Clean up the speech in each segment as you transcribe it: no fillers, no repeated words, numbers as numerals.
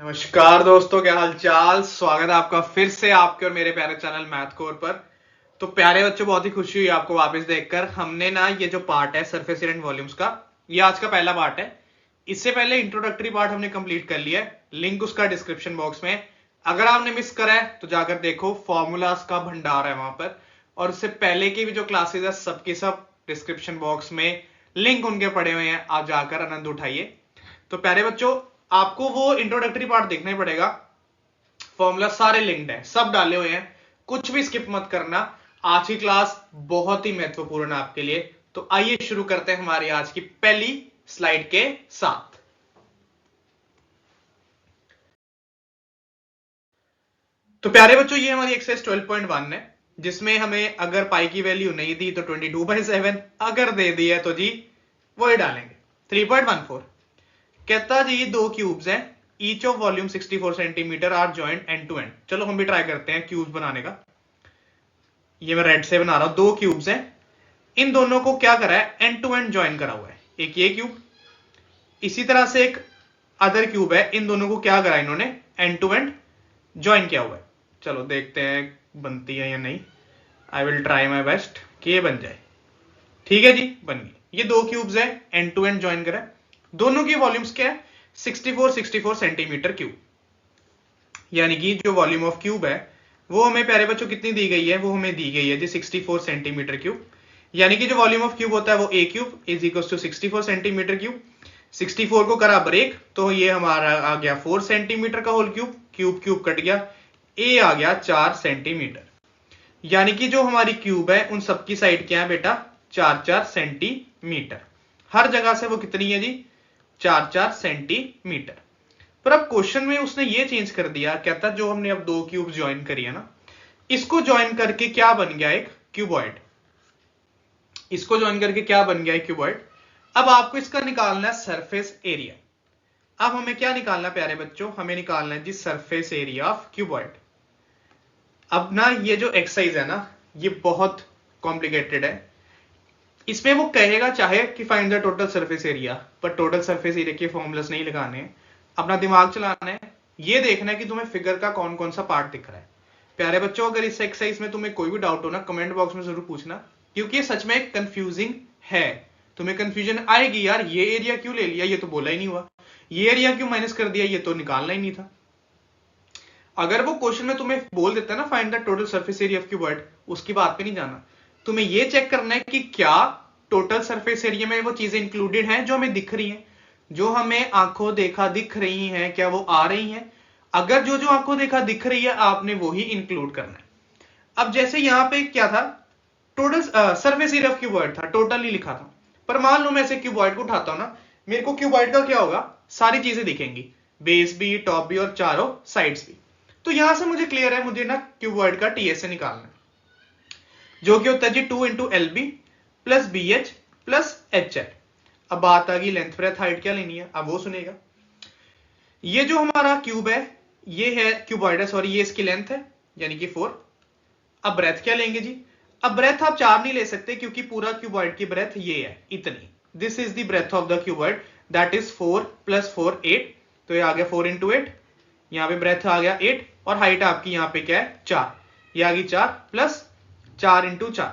नमस्कार दोस्तों, क्या हाल चाल। स्वागत है आपका फिर से आपके और मेरे प्यारे चैनल मैथ कोर पर। तो प्यारे बच्चों, बहुत ही खुशी हुई आपको वापस देखकर। हमने ना ये जो पार्ट है सरफेस एरिया एंड वॉल्यूम्स का, ये आज का पहला पार्ट है। इससे पहले इंट्रोडक्टरी पार्ट हमने कंप्लीट कर लिया है, लिंक उसका डिस्क्रिप्शन बॉक्स में। अगर आपने मिस करा है तो जाकर देखो, फॉर्मूलाज का भंडार है वहां पर। और उससे पहले की भी जो क्लासेस है सबके सब डिस्क्रिप्शन बॉक्स में लिंक उनके पड़े हुए हैं, आप जाकर आनंद उठाइए। तो प्यारे बच्चों, आपको वो इंट्रोडक्टरी पार्ट देखना ही पड़ेगा। फॉर्मूला सारे लिंक्ड है, सब डाले हुए हैं, कुछ भी स्किप मत करना। आज की क्लास बहुत ही महत्वपूर्ण है आपके लिए। तो आइए शुरू करते हैं हमारी आज की पहली स्लाइड के साथ। तो प्यारे बच्चों, ये हमारी एक्सरसाइज 12.1 है, जिसमें हमें अगर पाई की वैल्यू नहीं दी तो 22/7, अगर दे दी है तो जी वही डालेंगे 3.14। कहता जी दो क्यूब्स हैं, each of volume 64 centimetre are joint end to end. चलो हम भी ट्राई करते हैं क्यूब्स बनाने का। ये मैं रेड से बना रहा हूं, दो क्यूब्स हैं, इन दोनों को क्या करा है, एंड टू एंड ज्वाइन करा हुआ है। एक ये क्यूब, इसी तरह से एक अदर क्यूब है, इन दोनों को क्या करा इन्होंने, एंड टू एंड ज्वाइन किया हुआ है। चलो देखते हैं बनती है या नहीं। I will try my best कि ये बन जाए। ठीक है जी, बन गई। ये दो क्यूब्स है, एंड टू एंड ज्वाइन करा है। दोनों की वॉल्यूम्स क्या है, 64 सेंटीमीटर क्यूब। यानी कि जो वॉल्यूम ऑफ क्यूब है वो हमें प्यारे बच्चों कितनी दी गई है, वो हमें दी गई है जी 64 सेंटीमीटर क्यूब। यानी कि जो वॉल्यूम ऑफ क्यूब होता है वो a cube is equal to 64 centimetre cube. 64 को करा ब्रेक तो ये हमारा आ गया 4 सेंटीमीटर का whole cube, cube cube cut गया, ए आ गया 4 सेंटीमीटर। यानी कि जो हमारी क्यूब है उन सबकी साइड क्या है बेटा, 4 सेंटीमीटर। हर जगह से वो कितनी है जी, 4 सेंटीमीटर। पर अब क्वेश्चन में उसने ये चेंज कर दिया, कहता जो हमने अब दो क्यूब ज्वाइन करी है ना, इसको ज्वाइन करके क्या बन गया, एक क्यूबॉइड। इसको ज्वाइन करके क्या बन गया, एक क्यूबॉइड। अब आपको इसका निकालना है सरफेस एरिया। अब हमें क्या निकालना है प्यारे बच्चों, हमें निकालना है जी सरफेस एरिया ऑफ क्यूबॉइड। अब ना ये जो एक्सरसाइज है ना, ये बहुत कॉम्प्लिकेटेड है। इसमें वो कहेगा चाहे कि find the total surface area, पर टोटल सरफेस एरिया के फॉर्मूलास नहीं लगाने हैं, अपना दिमाग चलाना है। ये देखना है कि तुम्हें फिगर का कौन कौन सा पार्ट दिख रहा है। प्यारे बच्चों, अगर इस एक्सरसाइज में तुम्हें कोई भी डाउट हो ना, कमेंट बॉक्स में जरूर पूछना, क्योंकि ये सच में कंफ्यूजिंग है। तुम्हें कंफ्यूजन आएगी, यार ये एरिया क्यों ले लिया, ये तो बोला ही नहीं हुआ, ये एरिया क्यों माइनस कर दिया, ये तो निकालना ही नहीं था। अगर वो क्वेश्चन में तुम्हें बोल देता है ना find the total surface area of cuboid, उसकी बात पे नहीं जाना। तुम्हें ये चेक करना है कि क्या टोटल सरफेस एरिया में वो चीजें इंक्लूडेड हैं जो हमें दिख रही हैं, जो हमें आंखों देखा दिख रही हैं, क्या वो आ रही हैं। अगर जो जो आंखों देखा दिख रही है आपने वो ही इंक्लूड करना है। अब जैसे यहां पे क्या था, total surface area of cuboid था, टोटल नहीं लिखा था। पर मान लो मैं ऐसे क्यूबॉइड को उठाता हूं ना, मेरे को क्यूबॉइड का क्या होगा, सारी चीजें दिखेंगी, बेस भी, टॉप भी और चारों साइड्स भी। तो यहां से मुझे क्लियर है, मुझे ना क्यूबॉइड का टीएसए निकालना है, जो कि होता है जी 2 × LB plus BH plus HL। अब बात आ गई लेंथ ब्रेथ हाइट क्या लेनी है, अब वो सुनेगा। ये जो हमारा क्यूब है, ये है क्यूबॉइड है, सॉरी, ये इसकी लेंथ है यानी कि 4। अब ब्रेथ क्या लेंगे जी, अब ब्रेथ आप 4 नहीं ले सकते, क्योंकि पूरा क्यूबॉइड की ब्रेथ ये है इतनी, this is the breadth of the cuboid, that is 4 + 4 8। तो ये आ गया 4 × 8, यहां पे ब्रेथ आ गया 8, और हाइट आपकी यहां पे क्या है 4, ये आ गई 4 प्लस 4 × 4।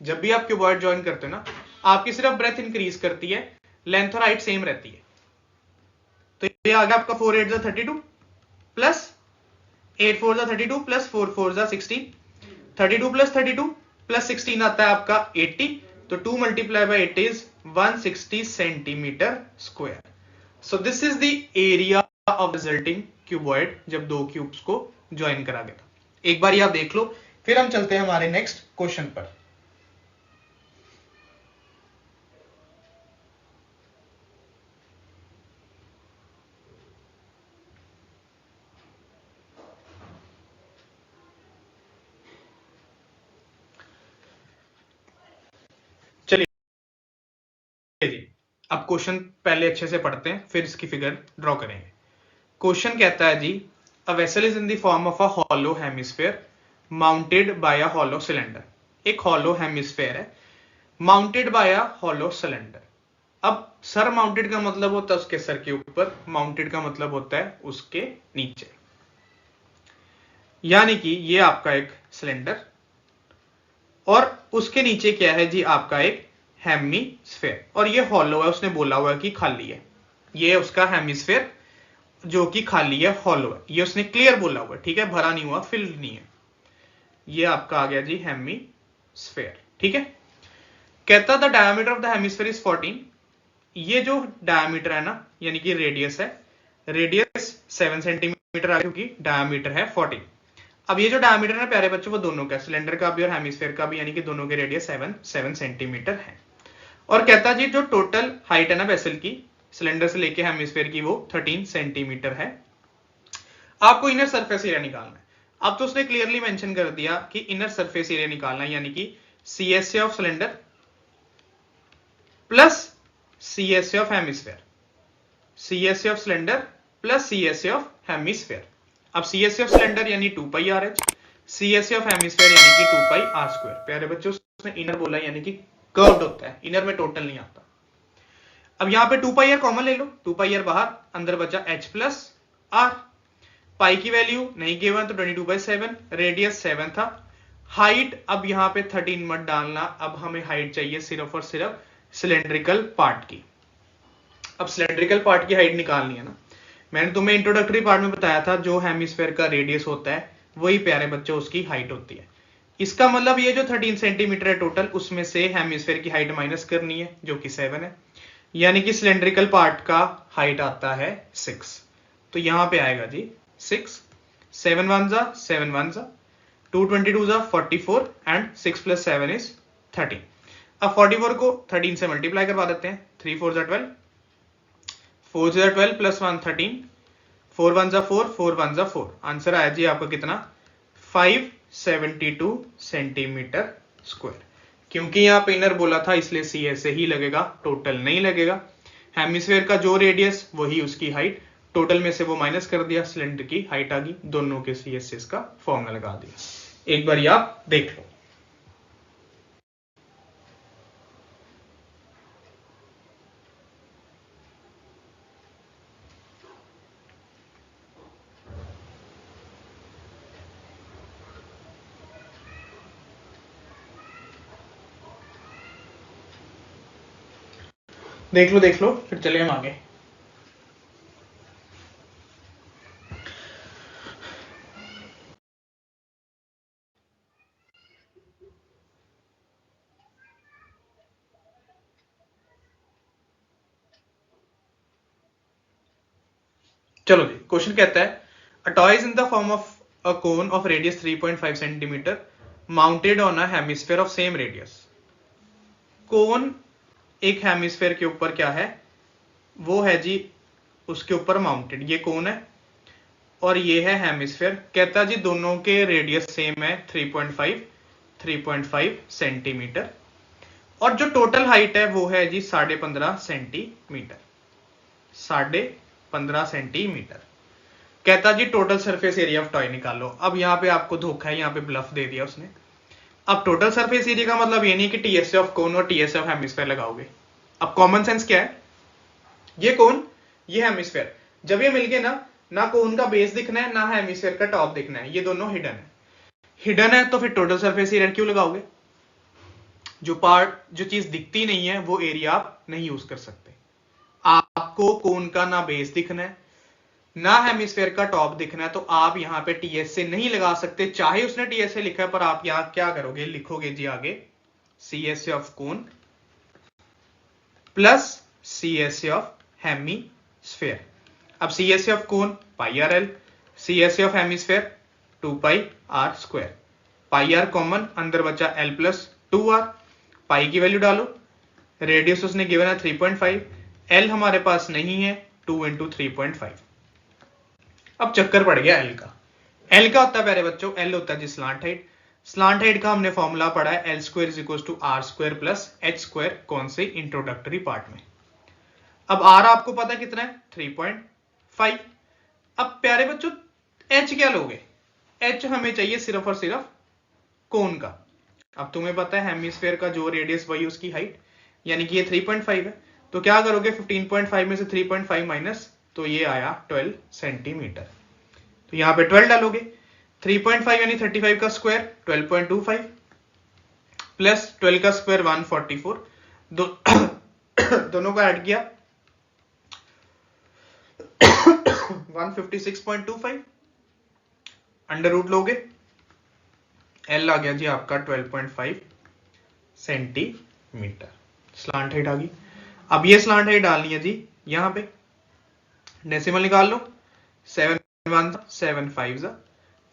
जब भी आप क्यूबॉइड ज्वाइन करते हो ना, आपकी सिर्फ ब्रेथ इंक्रीज करती है, लेंथ और हाइट सेम रहती है। तो ये आ गया आपका 4 8 32 प्लस 8 4 32 प्लस 4 4 16, 32 प्लस 32 प्लस 16 आता है आपका 80। तो 2 × 8 is 160 centimetre square. So this is the area of resulting cuboid जब दो क्यूब्स को ज्वाइन करा गया। एक बार आप देख लो, फिर हम चलते हैं हमारे नेक्स्ट क्वेश्चन पर। जी, अब क्वेश्चन पहले अच्छे से पढ़ते हैं, फिर इसकी फिगर ड्रॉ करेंगे। क्वेश्चन कहता है जी, a vessel is in the form of a hollow hemisphere mounted by a hollow cylinder. एक हॉलो हेमिस्फेयर है mounted by a hollow cylinder. अब सर माउंटेड का मतलब होता है उसके सर के ऊपर, माउंटेड का मतलब होता है उसके नीचे। यानी कि ये आपका एक सिलेंडर और उसके नीचे क्या है जी, आपका एक हेमिस्फेयर, और ये हॉलो है, उसने बोला हुआ है कि खाली है। ये उसका हेमिस्फेयर जो कि खाली है, हॉलो है, ये उसने क्लियर बोला हुआ है, ठीक है, भरा नहीं हुआ, फिल्ड नहीं है। ये आपका आ गया जी हेमिस्फेयर, ठीक है। कहता the diameter of the hemisphere is 14। ये जो डायमीटर है ना, यानी कि रेडियस है, रेडियस 7 सेंटीमीटर आ गया क्योंकि डायमीटर है 14। अब ये जो डायमीटर है प्यारे बच्चों, वो दोनों का, सिलेंडर का भी और हेमिस्फेयर का भी, यानी कि दोनों के रेडियस 7 सेंटीमीटर है। और कहता जी जो टोटल हाइट है ना वेसल की, सिलेंडर से लेके हेमिस्फेयर की, वो 13 सेंटीमीटर है। आपको इनर सरफेस एरिया निकालना है। अब तो उसने क्लियरली मेंशन कर दिया कि इनर सरफेस एरिया निकालना है, यानी कि CSA of cylinder plus CSA of hemisphere, CSA of cylinder plus CSA of hemisphere. अब CSA ऑफ सिलेंडर यानी 2 पाई RH, CSA ऑफ हेमिस्फेयर यानी कि 2 पाई R स्क्वायर। प्यारे बच्चों उसने इनर बोला, यानी कि कर्व्ड होता है, इनर में टोटल नहीं आता। अब यहां पे 2 पाई R कॉमन ले लो, 2 पाई R बाहर, अंदर बचा H प्लस R। पाई की वैल्यू नहीं गिवन तो 22/7, रेडियस 7 था। हाइट अब यहां पे 13 मत डालना, अब हमें हाइट चाहिए सिर्फ और सिर्फ सिलेंड्रिकल पार्ट की। अब सिलेंड्रिकल पार्ट की हाइट निकालनी है ना, मैंने तुम्हें इंट्रोडक्टरी पार्ट में बताया था, जो हेमिस्फेयर का रेडियस होता है वही प्यारे बच्चों उसकी हाइट होती है। इसका मतलब ये जो 13 सेंटीमीटर है टोटल, उसमें से हेमिस्फेयर की हाइट माइनस करनी है जो कि 7 है, यानी कि सिलेंड्रिकल पार्ट का हाइट आता है 6। तो यहां पे आएगा जी 6, 7 1 जा 7 1 जा, 2 22 जा 44 एंड 6 प्लस 7 इज 13। अब 44 को 13 से मल्टीप्लाई करवा देते हैं, 3 4 जा 12, 4 जा 12 प्लस 1 13, 4 1 जा 4, 4 1 जा 4। आंसर आया जी आपका कितना, 572 सेंटीमीटर स्क्वायर। क्योंकि यहाँ पे इनर बोला था इसलिए CSA ही लगेगा, टोटल नहीं लगेगा। हेमिस्फेयर का जो रेडियस वही उसकी हाइट, टोटल में से वो माइनस कर दिया, सिलेंडर की हाइट आ गई, दोनों के CSA का फॉर्मूला लगा दिया। एक बार आप देख लो। देख लो फिर चले हम आगे। चलो जी, क्वेश्चन कहता है a toy is in the form of a cone of radius 3.5 centimetre mounted on a hemisphere of same radius. Cone एक हेमिस्फेयर के ऊपर क्या है, वो है जी उसके ऊपर माउंटेड, ये कोन है और ये है हेमिस्फेयर। कहता जी दोनों के रेडियस सेम है 3.5 सेंटीमीटर, और जो टोटल हाइट है वो है जी 15.5 सेंटीमीटर, 15.5 सेंटीमीटर। कहता जी total surface area of toy निकालो। अब यहाँ पे आपको धोखा है, यहाँ पे ब्लफ दे दिया उसने। अब टोटल सरफेस एरिया का मतलब ये नहीं कि TSA ऑफ कोन और TSA ऑफ हेमिस्फेयर लगाओगे। अब कॉमन सेंस क्या है, ये कोन ये हेमिस्फेयर, जब ये मिलके ना कोन का बेस दिखना है ना हेमिस्फेयर का टॉप दिखना है, ये दोनों हिडन है। हिडन है तो फिर टोटल सरफेस एरिया क्यों लगाओगे, जो चीज दिखती नहीं है वो एरिया आप नहीं यूज कर सकते। आपको कोन का ना बेस दिखना है ना हेमिस्फेयर का टॉप दिखना है, तो आप यहां पे TSA नहीं लगा सकते, चाहे उसने TSA लिखा है, पर आप यहां क्या करोगे, लिखोगे जी आगे CSA of cone plus CSA of hemisphere. अब CSA of cone πRL, CSA of hemisphere 2 pi R square, pi R common, अंदर बचा L प्लस 2R। पाई की वैल्यू डालो, रेडियस उसने गिवन है 3.5, L हमारे पास नहीं है, 2 इंटू 3.5। अब चक्कर पड़ गया L का। L का होता है प्यारे बच्चों, L होता है जी स्लांट हाइट। स्लांट हाइट का हमने फॉर्मूला पढ़ा है L square is equal to R square plus H square, कौन से इंट्रोडक्टरी पार्ट में। अब R आपको पता है कितना है 3.5। अब प्यारे बच्चों H क्या लोगे, H हमें चाहिए सिर्फ और सिर्फ कोन का। अब तुम्हें पता है हेमिस्फेयर का जो रेडियस वही उसकी हाइट, यानी कि ये 3.5 है, तो क्या करोगे 15.5 में से 3.5 माइनस, तो ये आया 12 सेंटीमीटर। तो यहां पे 12 डालोगे, 3.5 यानी 35 का स्क्वायर 12.25 प्लस 12 का स्क्वायर 144, दोनों का ऐड किया 156.25, अंडर रूट लोगे, एल आ गया जी आपका 12.5 सेंटीमीटर। स्लांट हाइट आ गई। अब ये स्लांट हाइट डालनी है जी यहां पे, डेसिमल निकाल लो, 7 1 7 5 जा,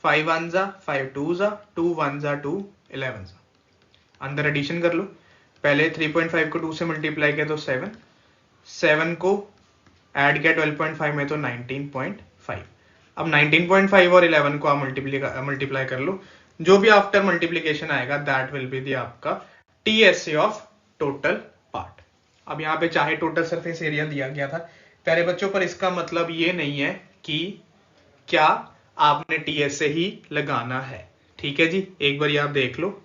5 1 जा, 5 2 जा, 2 1 जा, 2 11 जा, अंदर एडिशन कर लो, पहले 3.5 को 2 से मल्टीप्लाई किया तो 7, 7 को ऐड किया 12.5 में तो 19.5। अब 19.5 और 11 को आप मल्टीप्लाई कर लो, जो भी आफ्टर मल्टीप्लीकेशन आएगा दैट विल बी दी आपका टीएसए ऑफ टोटल पार्ट। अब यहाँ पे चाहे टोटल सरफेस एरिया दिया गया था प्यारे बच्चों, पर इसका मतलब ये नहीं है कि क्या आपने टीएसए ही लगाना है। ठीक है जी, एक बार आप देख लो।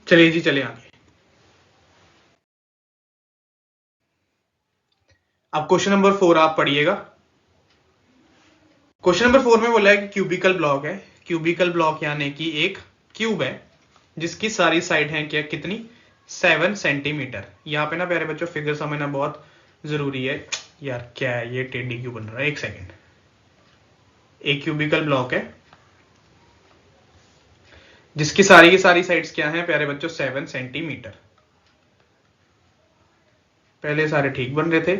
चलिए जी, चलिए आगे। अब क्वेश्चन नंबर 4 आप पढ़िएगा। क्वेश्चन नंबर 4 में बोला है कि क्यूबिकल ब्लॉक है। क्यूबिकल ब्लॉक यानी कि एक क्यूब है जिसकी सारी साइड है क्या, कितनी, 7 सेंटीमीटर। यहाँ पे ना प्यारे बच्चों फिगर समझना बहुत जरूरी है। यार क्या है ये टेढ़ी क्यों बन रहा है, एक सेकेंड। एक क्यूबिकल ब्लॉक है जिसकी सारी की सारी साइड्स क्या है प्यारे बच्चों, 7 सेंटीमीटर। पहले सारे ठीक बन रहे थे,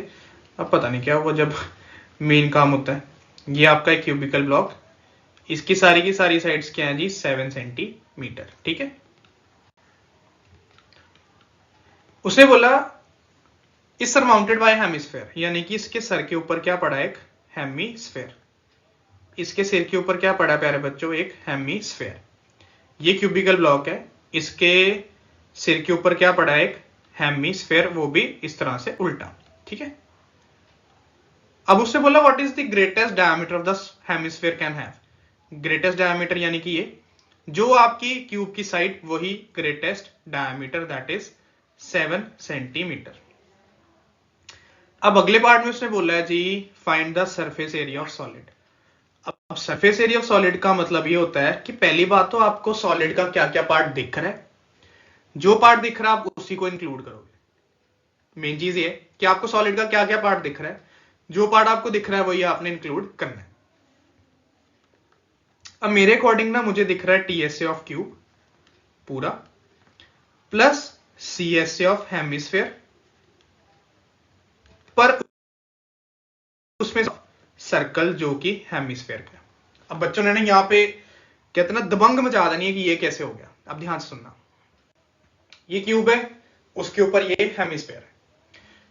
अब पता नहीं क्या हुआ जब मेन काम होता है। ये आपका एक क्यूबिकल ब्लॉक, इसकी सारी की सारी साइड्स क्या है जी, 7 सेंटीमीटर। ठीक है, उसने बोला इस सरमाउंटेड बाय हेमिस्फेयर, यानी कि इसके सर के ऊपर क्या पड़ा, एक हेमिस्फेयर। इसके सिर के ऊपर क्या पड़ा प्यारे बच्चों, एक हेमिस्फेयर। ये क्यूबिकल ब्लॉक है, इसके सिर के ऊपर क्या पड़ा, एक हेमिस्फेयर, वो भी इस तरह से उल्टा। ठीक है, अब उससे बोला what is the greatest diameter of the hemisphere can have. Greatest diameter यानी कि ये जो आपकी क्यूब की साइड, वही greatest diameter, that is 7 centimetre. अब अगले पार्ट में उसने बोला है जी find the surface area of solid. अब सरफेस एरिया ऑफ सॉलिड का मतलब ये होता है कि पहली बात तो आपको सॉलिड का क्या क्या पार्ट दिख रहा है, जो पार्ट दिख रहा है आप उसी को इंक्लूड करोगे। मेन चीज ये कि आपको सॉलिड का क्या क्या पार्ट दिख रहा है, जो पार्ट आपको दिख रहा है वही आपने इंक्लूड करना है। अब मेरे अकॉर्डिंग ना मुझे दिख रहा है टीएसए ऑफ क्यूब पूरा प्लस सीएसए ऑफ हेमिस्फेयर, पर उसमें सर्कल जो कि हेमिस्फेयर का। अब बच्चों ने यहां पे कहते ना दबंग मचा देनी है कि ये कैसे हो गया। अब ध्यान से सुनना, ये क्यूब है, उसके ऊपर ये हेमिस्फेयर है।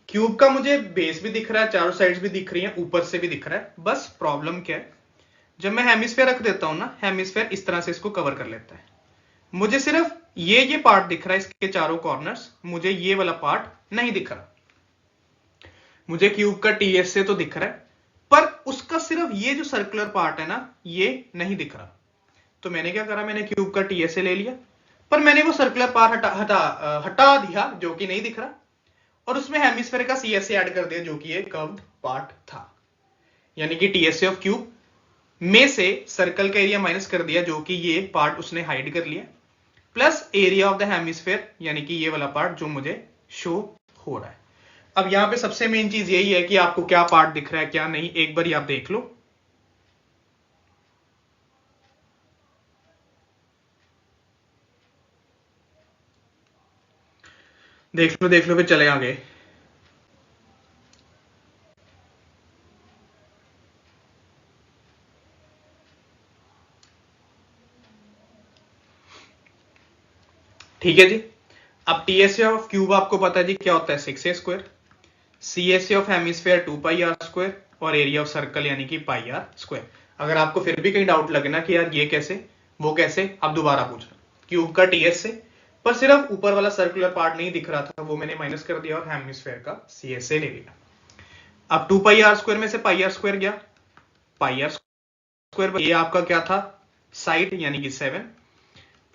क्यूब का मुझे बेस भी दिख रहा है, चारों साइड्स भी दिख रही हैं, ऊपर से भी दिख रहा है। बस प्रॉब्लम क्या है, जब मैं हेमिस्फेयर रख देता हूं ना, हेमिस्फेयर इस तरह से इसको कवर कर लेता है। मुझे सिर्फ ये पार्ट दिख रहा है, इसके चारों कॉर्नर्स, मुझे ये वाला पार्ट नहीं दिख रहा। मुझे क्यूब का टीएसए तो दिख रहा है, पर उसका सिर्फ ये जो सर्कुलर पार्ट है ना, ये नहीं दिख रहा। तो मैंने क्या करा, मैंने क्यूब का टीएसए ले लिया, पर मैंने वो सर्कुलर पार्ट हटा दिया जो कि नहीं दिख रहा, और उसमें हेमिस्फेयर का सीएसए ऐड कर दिया जो कि एक कर्व्ड पार्ट था। यानी कि टीएसए ऑफ क्यूब में से सर्कल का एरिया माइनस कर दिया जो कि ये पार्ट उसने हाइड कर लिया, plus area of the hemisphere यानी कि ये वाला पार्ट जो मुझे शो हो रहा है। अब यहां पे सबसे मेन चीज यही है कि आपको क्या पार्ट दिख रहा है क्या नहीं, एक बार आप देख लो। देख लो फिर चले आगे। ठीक है जी। अब टीएसए ऑफ क्यूब आपको पता है जी क्या होता है 6a², CSA of hemisphere 2πr², और एरिया ऑफ सर्कल यानी कि πr²। अगर आपको फिर भी कहीं डाउट लगे ना कि यार ये कैसे वो कैसे, आप दोबारा पूछना। क्यूब का टीएसए, पर सिर्फ ऊपर वाला सर्कुलर पार्ट नहीं दिख रहा था, वो मैंने माइनस कर दिया और हेमिस्फेयर का सीएसए ले लिया। अब 2πr² में से πr² गया, πr², ये आपका क्या था साइड यानी कि 7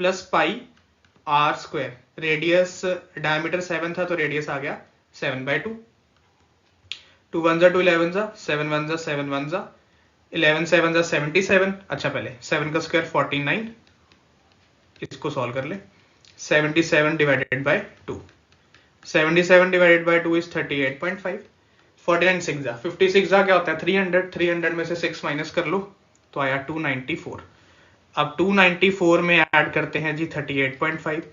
प्लस πr², रेडियस डायमीटर 7 था तो रेडियस आ गया 7/2। 2 1 2 11 7 1 7 1 11 7 77। अच्छा पहले 7 का स्क्वायर 49, इसको सॉल्व कर ले। 77 divided by 2, 77 divided by 2 is 38.5। 49 6 56 क्या होता है 300, 300 में से 6 माइनस कर लो तो आया 294। अब 294 में ऐड करते हैं जी 38.5,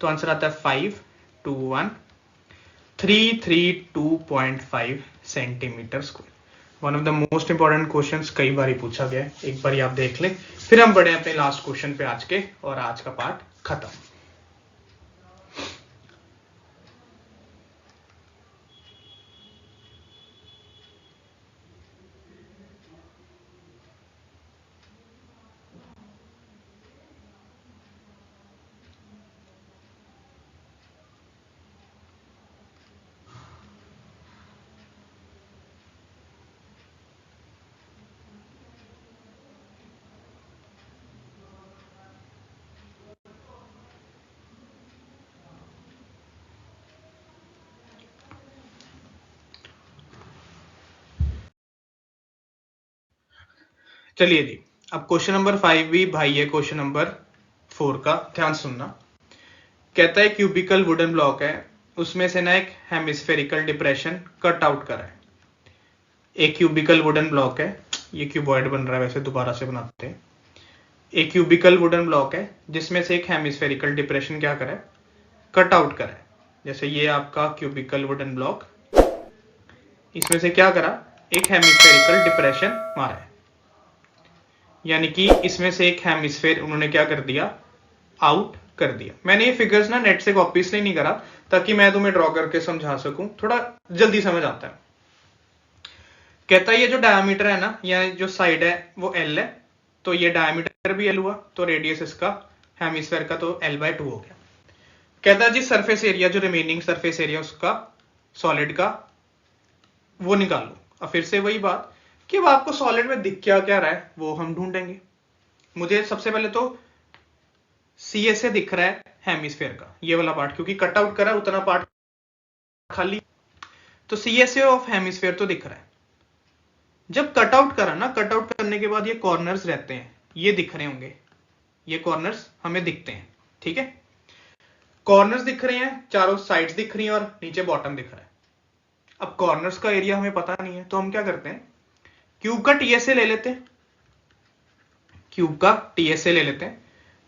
तो आंसर आता है 521332.5 centimetre square. One of the most important questions, कई बार पूछा गया है, एक बार आप देख लें। फिर हम बढ़े अपने लास्ट क्वेश्चन पे आज के, और आज का पार्ट खत्म। चलिए जी, अब क्वेश्चन नंबर 5 भी भाई है क्वेश्चन नंबर 4 का, ध्यान सुनना। कहता है क्यूबिकल वुडन ब्लॉक है, उसमें से ना एक हेमिस्फेरिकल डिप्रेशन कट आउट करा है। एक क्यूबिकल वुडन ब्लॉक है, ये क्यूबॉइड बन रहा है, वैसे दोबारा से बनाते हैं। एक क्यूबिकल वुडन ब्लॉक है जिसमें से एक हेमिस्फेरिकल डिप्रेशन क्या करा है, कट आउट करा है। जैसे ये आपका क्यूबिकल वुडन ब्लॉक, इसमें से क्या करा, एक हेमिस्फेरिकल डिप्रेशन मारा है, यानी कि इसमें से एक हेमिस्फेयर उन्होंने क्या कर दिया, आउट कर दिया। मैंने ये फिगर्स ना नेट से कॉपी इसलिए नहीं करा ताकि मैं तुम्हें ड्रॉ करके समझा सकूं, थोड़ा जल्दी समझ आता है। कहता है ये जो डायमीटर है ना, या जो साइड है वो L है, तो ये डायमीटर भी L हुआ, तो रेडियस इसका हेमिस्फेयर का तो L/2 हो गया। कहता है जी सरफेस एरिया, जो रिमेनिंग सरफेस एरिया उसका सॉलिड का, वो निकाल लो। अब फिर से वही बात कि अब आपको सॉलिड में दिख क्या क्या रहा है वो हम ढूंढेंगे। मुझे सबसे पहले तो सीएसए दिख रहा है हेमिस्फेयर का, ये वाला पार्ट, क्योंकि कट आउट करा उतना पार्ट खाली, तो सीएसए ऑफ हेमिस्फेयर तो दिख रहा है। जब कट आउट करा ना, कट आउट करने के बाद ये कॉर्नर्स रहते हैं, ये दिख रहे होंगे, ये कॉर्नर्स हमें दिखते हैं, ठीक है। कॉर्नर्स दिख रहे हैं, चारों साइड्स दिख रही हैं और नीचे बॉटम दिख रहा है। अब कॉर्नर्स का एरिया हमें पता नहीं है, तो हम क्या करते हैं, क्यूब का टीएसए ले लेते हैं, क्यूब का टीएसए ले लेते हैं,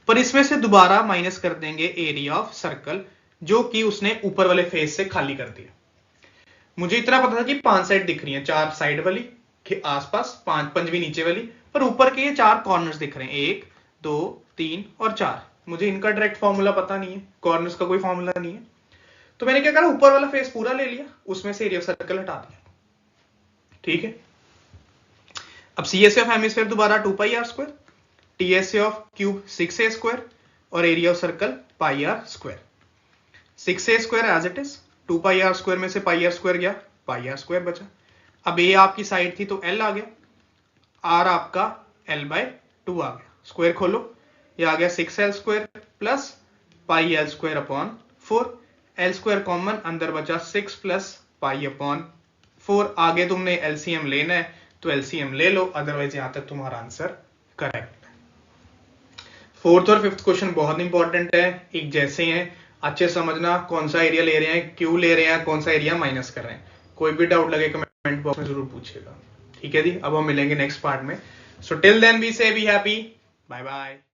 पर इसमें से दोबारा माइनस कर देंगे एरिया ऑफ सर्कल, जो कि उसने ऊपर वाले फेस से खाली कर दिया। मुझे इतना पता था कि 5 साइड दिख रही हैं, 4 साइड वाली के आसपास, 5 नीचे वाली, पर ऊपर के ये 4 कॉर्नर्स दिख रहे हैं, 1 2 3 और 4। मुझे इनका डायरेक्ट फॉर्मूला पता नहीं है, कॉर्नर्स का कोई फॉर्मूला नहीं है, तो मैंने क्या करा, ऊपर वाला फेस पूरा ले लिया, उसमें से एरिया ऑफ सर्कल हटा दिया, ठीक है। अब सीएसए ऑफ हेमिस्फेयर दोबारा 2πr², TSA of cube 6a² और area of circle πr²। 6a² as it is, 2πr² में से πr² गया, πr² बचा। अब ये आपकी साइड थी तो L आ गया, R आपका L/2 आ गया, स्क्वायर खोलो, ये आ गया 6l² plus πl² upon 4, l² common, अंदर बचा 6 प्लस π/4। आगे तुमने एलसीएम लेना है तो एलसीएम ले लो, अदरवाइज यहां तक तुम्हारा आंसर करेक्ट है। 4th और 5th क्वेश्चन बहुत इंपॉर्टेंट है, एक जैसे हैं, अच्छे समझना कौन सा एरिया ले रहे हैं, क्यों ले रहे हैं, कौन सा एरिया माइनस कर रहे हैं। कोई भी डाउट लगे कमेंट बॉक्स में जरूर पूछिएगा, ठीक है जी। अब हम मिलेंगे नेक्स्ट पार्ट में, सो टिल देन बी से बी हैप्पी, बाय बाय।